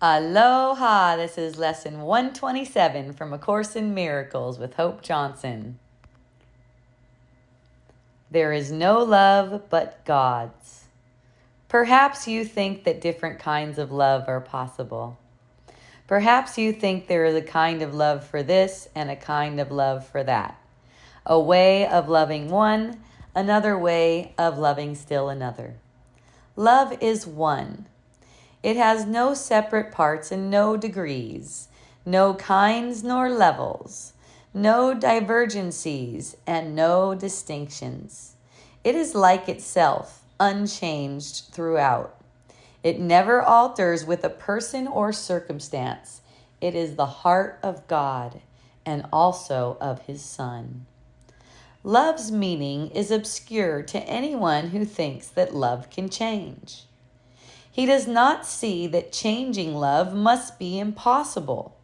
Aloha! This is lesson 127 from A Course in Miracles with Hope Johnson. There is no love but God's. Perhaps you think that different kinds of love are possible. Perhaps you think there is a kind of love for this and a kind of love for that. A way of loving one, another way of loving still another. Love is one. It has no separate parts and no degrees, no kinds nor levels, no divergencies and no distinctions. It is like itself, unchanged throughout. It never alters with a person or circumstance. It is the heart of God and also of His Son. Love's meaning is obscure to anyone who thinks that love can change. He does not see that changing love must be impossible,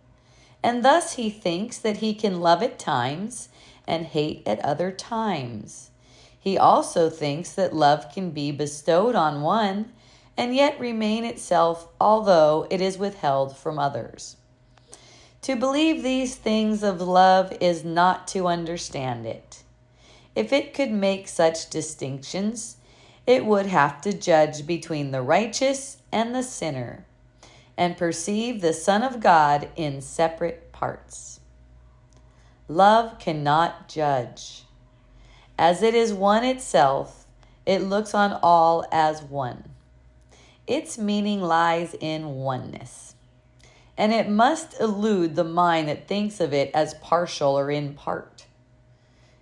and thus he thinks that he can love at times and hate at other times. He also thinks that love can be bestowed on one and yet remain itself, although it is withheld from others. To believe these things of love is not to understand it. If it could make such distinctions, it would have to judge between the righteous and the sinner and perceive the Son of God in separate parts. Love cannot judge. As it is one itself, it looks on all as one. Its meaning lies in oneness, and it must elude the mind that thinks of it as partial or in part.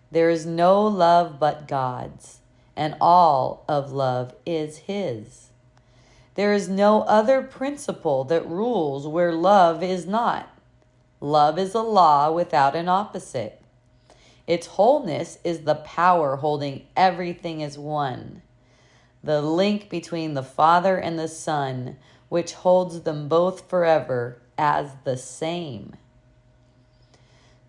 There is no love but God's, and all of love is His. There is no other principle that rules where love is not. Love is a law without an opposite. Its wholeness is the power holding everything as one, the link between the Father and the Son, which holds them both forever as the same.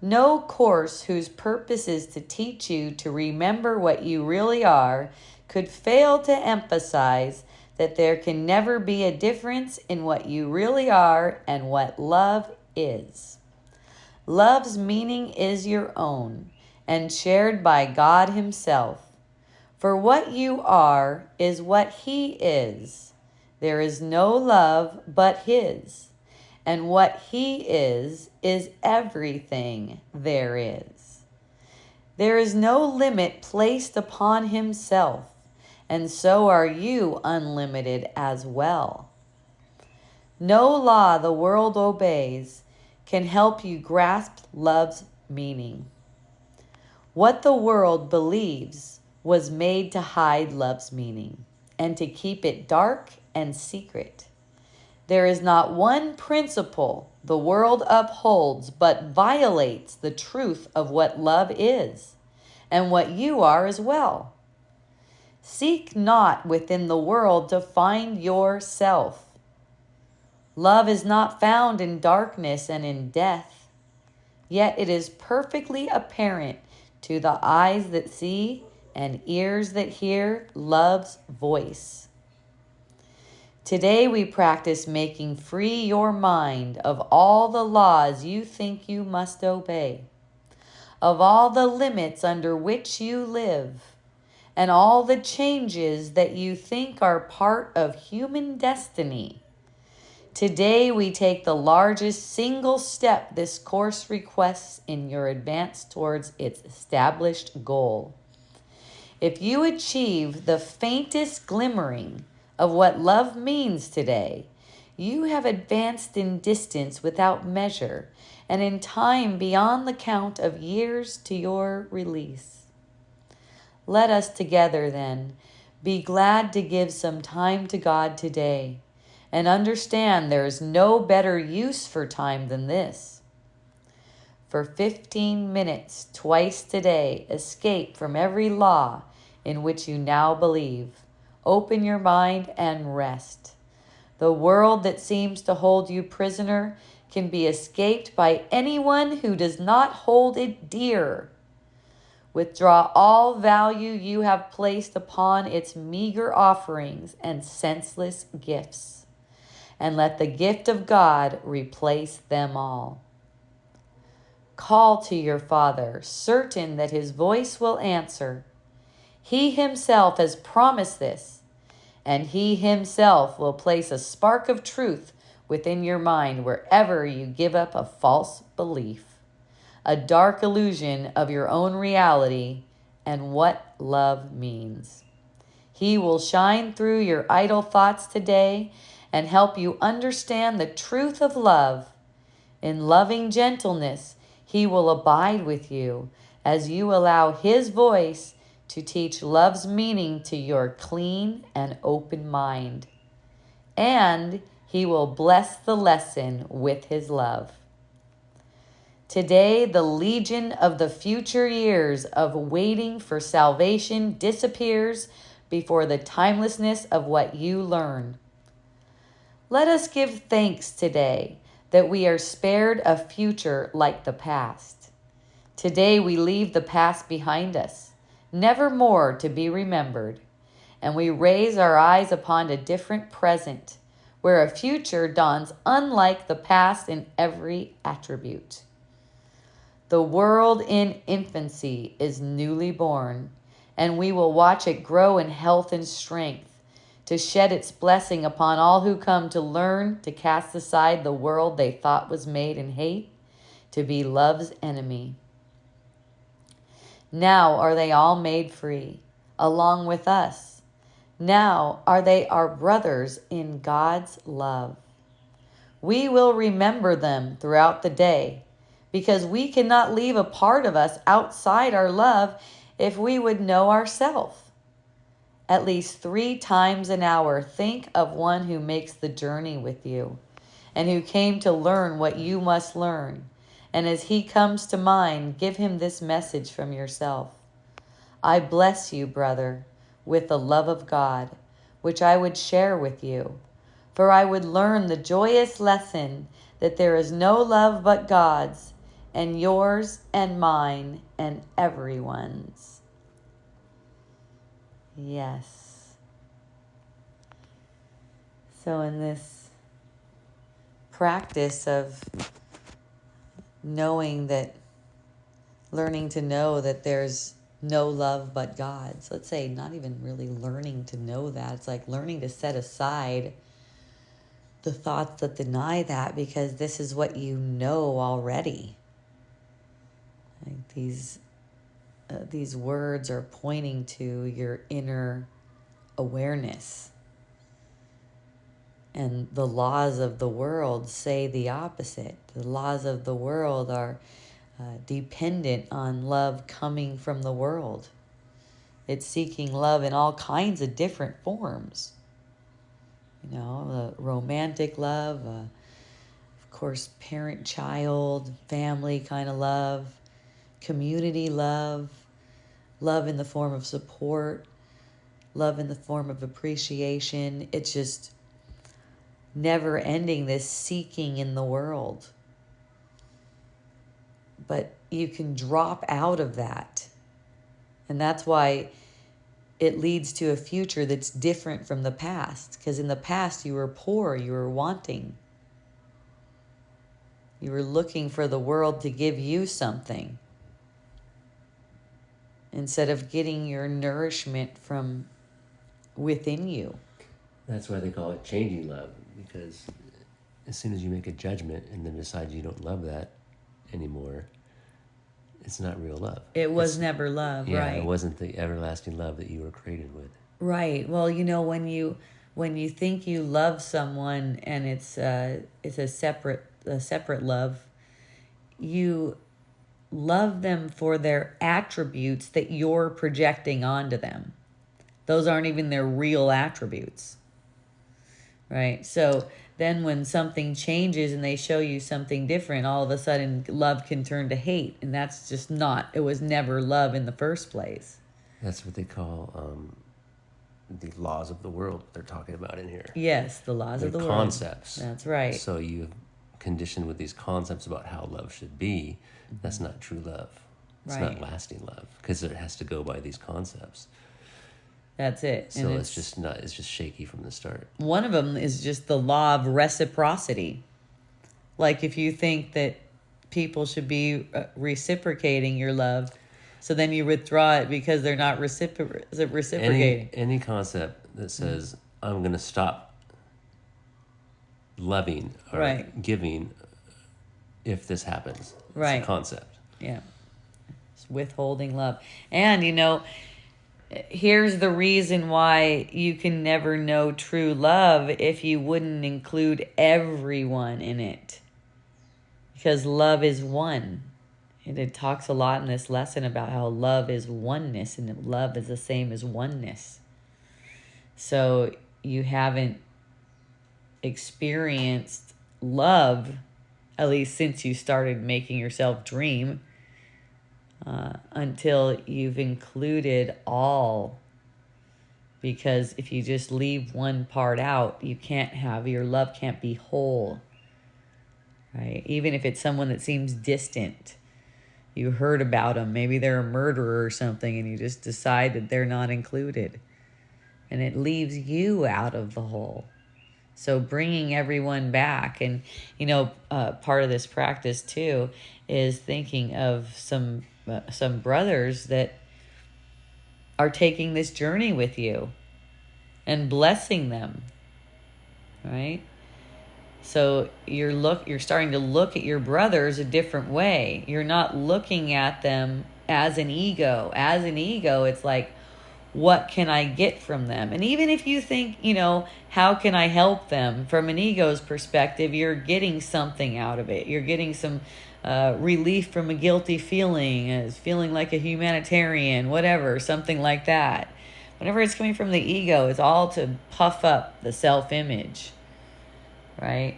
No course whose purpose is to teach you to remember what you really are could fail to emphasize that there can never be a difference in what you really are and what love is. Love's meaning is your own and shared by God Himself. For what you are is what He is. There is no love but His. And what He is everything there is. There is no limit placed upon Himself, and so are you unlimited as well. No law the world obeys can help you grasp love's meaning. What the world believes was made to hide love's meaning and to keep it dark and secret. There is not one principle the world upholds but violates the truth of what love is and what you are as well. Seek not within the world to find yourself. Love is not found in darkness and in death, yet it is perfectly apparent to the eyes that see and ears that hear love's voice. Today we practice making free your mind of all the laws you think you must obey, of all the limits under which you live, and all the changes that you think are part of human destiny. Today we take the largest single step this course requests in your advance towards its established goal. If you achieve the faintest glimmering of what love means today, you have advanced in distance without measure and in time beyond the count of years to your release. Let us together, then, be glad to give some time to God today and understand there is no better use for time than this. For 15 minutes twice today, escape from every law in which you now believe. Open your mind and rest. The world that seems to hold you prisoner can be escaped by anyone who does not hold it dear. Withdraw all value you have placed upon its meager offerings and senseless gifts, and let the gift of God replace them all. Call to your Father, certain that his voice will answer. He himself has promised this, and he himself will place a spark of truth within your mind wherever you give up a false belief, a dark illusion of your own reality and what love means. He will shine through your idle thoughts today and help you understand the truth of love. In loving gentleness, he will abide with you as you allow his voice to teach love's meaning to your clean and open mind. And he will bless the lesson with his love. Today, the legion of the future years of waiting for salvation disappears before the timelessness of what you learn. Let us give thanks today that we are spared a future like the past. Today we leave the past behind us, never more to be remembered, and we raise our eyes upon a different present, where a future dawns unlike the past in every attribute. The world in infancy is newly born, and we will watch it grow in health and strength, to shed its blessing upon all who come to learn to cast aside the world they thought was made in hate, to be love's enemy. Now are they all made free, along with us. Now are they our brothers in God's love. We will remember them throughout the day, because we cannot leave a part of us outside our love if we would know ourselves. At least 3 times an hour, think of one who makes the journey with you and who came to learn what you must learn. And as he comes to mind, give him this message from yourself. I bless you, brother, with the love of God, which I would share with you. For I would learn the joyous lesson that there is no love but God's, and yours and mine and everyone's. Yes. So in this practice of knowing that, learning to know that there's no love but God's, let's say not even really learning to know that, it's like learning to set aside the thoughts that deny that, because this is what you know already. Like these words are pointing to your inner awareness. And the laws of the world say the opposite. The laws of the world are dependent on love coming from the world. It's seeking love in all kinds of different forms. You know, the romantic love, of course, parent-child, family kind of love, community love, love in the form of support, love in the form of appreciation. It's just never ending, this seeking in the world. But you can drop out of that. And that's why it leads to a future that's different from the past. Because in the past, you were poor, you were wanting. You were looking for the world to give you something, instead of getting your nourishment from within you. That's why they call it changing love, because as soon as you make a judgment and then decide you don't love that anymore, it's not real love. It was never love, yeah, right? It wasn't the everlasting love that you were created with. Right. Well, you know, when you think you love someone and it's a separate love, you love them for their attributes that you're projecting onto them. Those aren't even their real attributes. Right? So then when something changes and they show you something different, all of a sudden love can turn to hate. And that's just not, it was never love in the first place. That's what they call the laws of the world they're talking about in here. Yes, the laws of the world. Concepts. That's right. So you conditioned with these concepts about how love should be. That's not true love. It's not lasting love, because it has to go by these concepts. That's it. So it's just not. It's just shaky from the start. One of them is just the law of reciprocity. Like if you think that people should be reciprocating your love, so then you withdraw it because they're not reciprocating. Any concept that says I'm going to stop loving or giving if this happens. Right. It's a concept. Yeah. It's withholding love. And, here's the reason why you can never know true love if you wouldn't include everyone in it. Because love is one. And it talks a lot in this lesson about how love is oneness and that love is the same as oneness. So you haven't experienced love, at least since you started making yourself dream, until you've included all. Because if you just leave one part out, your love can't be whole. Right? Even if it's someone that seems distant. You heard about them. Maybe they're a murderer or something, and you just decide that they're not included. And it leaves you out of the whole. So bringing everyone back. And, part of this practice, too, is thinking of some brothers that are taking this journey with you and blessing them. Right? So you're starting to look at your brothers a different way. You're not looking at them as an ego. As an ego, it's like, what can I get from them? And even if you think, how can I help them? From an ego's perspective, you're getting something out of it. You're getting some relief from a guilty feeling, as feeling like a humanitarian, whatever, something like that. Whenever it's coming from the ego, it's all to puff up the self-image. Right?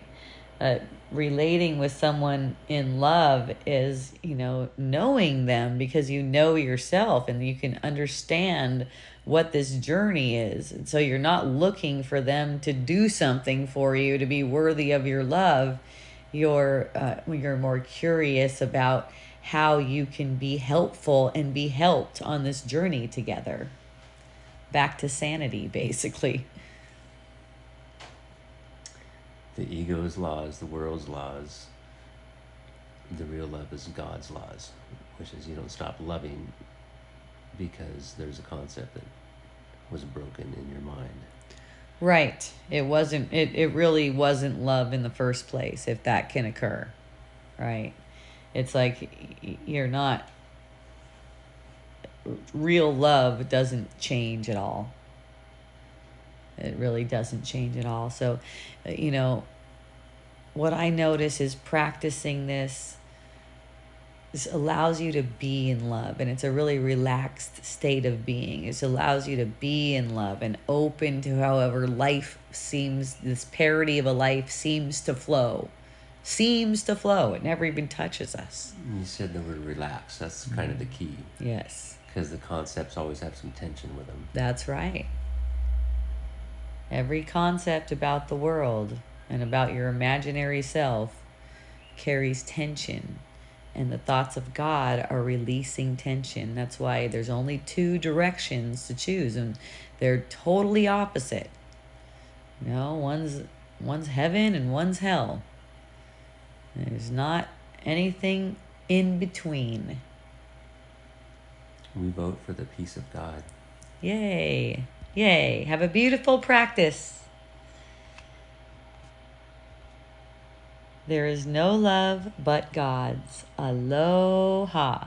Relating with someone in love is, knowing them because you know yourself and you can understand what this journey is. And so you're not looking for them to do something for you to be worthy of your love. You're more curious about how you can be helpful and be helped on this journey together. Back to sanity, basically. The ego's laws, the world's laws. The real love is God's laws, which is you don't stop loving because there's a concept that was broken in your mind. Right. It really wasn't love in the first place, if that can occur. Right. It's like real love doesn't change at all. It really doesn't change at all. So, what I notice is practicing this allows you to be in love. And it's a really relaxed state of being. It allows you to be in love and open to however this parody of a life seems to flow. It never even touches us. You said the word relax. That's kind of the key. Yes. Because the concepts always have some tension with them. That's right. Every concept about the world and about your imaginary self carries tension. And the thoughts of God are releasing tension. That's why there's only two directions to choose. And they're totally opposite. One's heaven and one's hell. There's not anything in between. We vote for the peace of God. Yay. Yay. Have a beautiful practice. There is no love but God's. Aloha.